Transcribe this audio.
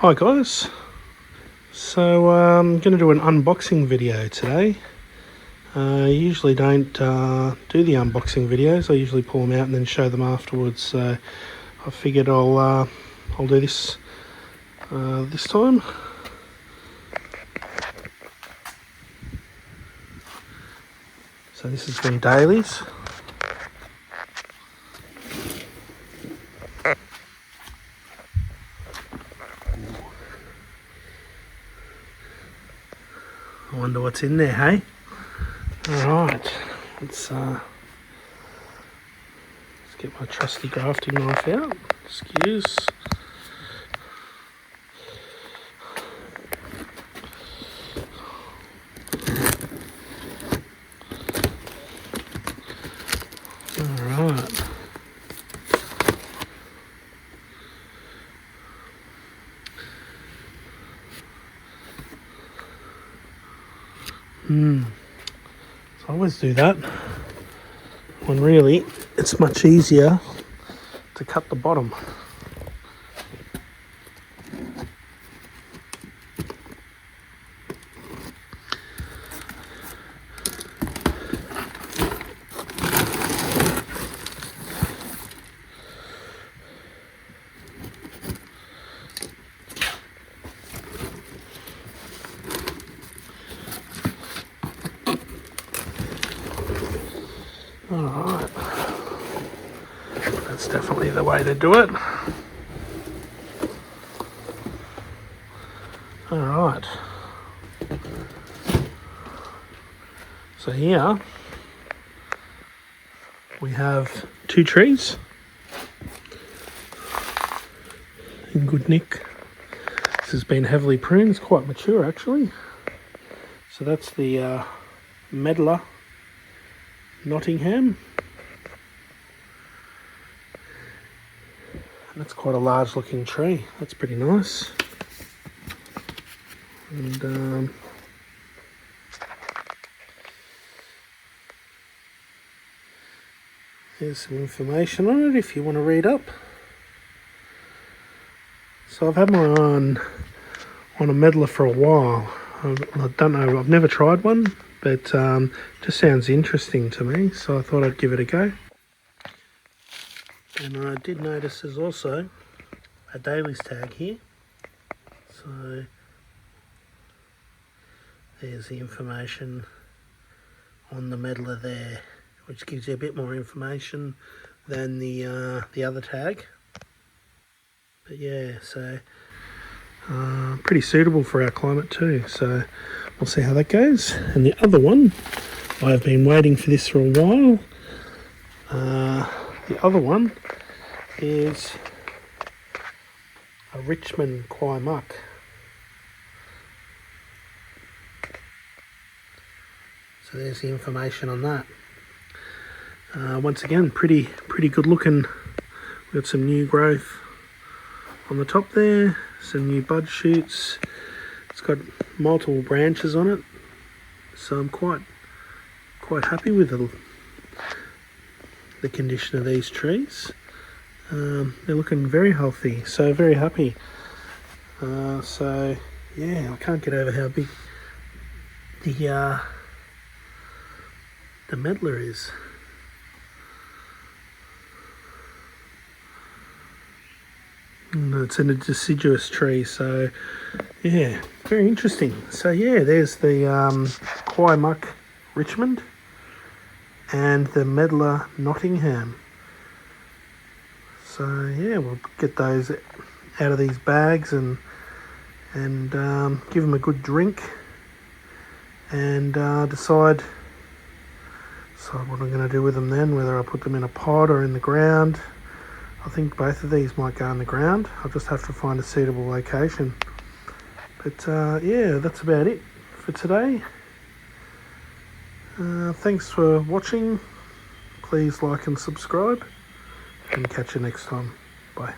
Hi guys, so I'm going to do an unboxing video today. I usually don't do the unboxing videos. I usually pull them out and then show them afterwards, so I figured I'll do this this time. So this is from Dailies. I wonder what's in there, hey? Alright, let's get my trusty grafting knife out. Excuse. Alright. So I always do that when really it's much easier to cut the bottom. Alright, that's definitely the way to do it. Alright, so here we have two trees in good nick. This has been heavily pruned, it's quite mature actually. So that's the Medlar Nottingham. And that's quite a large looking tree. That's pretty nice. And here's some information on it if you want to read up. So I've had my eye on a Medlar for a while. I don't know, I've never tried one, but just sounds interesting to me, so I thought I'd give it a go. And I did notice there's also a Dailies tag here, so there's the information on the Medlar there, which gives you a bit more information than the other tag. But yeah, so pretty suitable for our climate too, so we'll see how that goes. And the other one, I've been waiting for this for a while. The other one is a Richmond Kwai Muck. So there's the information on that. Once again, pretty good looking. We've got some new growth on the top there, some new bud shoots. It's got multiple branches on it, so I'm quite happy with the condition of these trees. They're looking very healthy, so very happy. So yeah, I can't get over how big the Medlar is. It's in a deciduous tree, so yeah, very interesting. So yeah, there's the Kwai Muck Richmond and the Medlar Nottingham. So yeah, we'll get those out of these bags and give them a good drink and decide what I'm going to do with them then, whether I put them in a pot or in the ground. I think both of these might go in the ground. I'll just have to find a suitable location. But yeah, that's about it for today. Thanks for watching. Please like and subscribe, and catch you next time. Bye.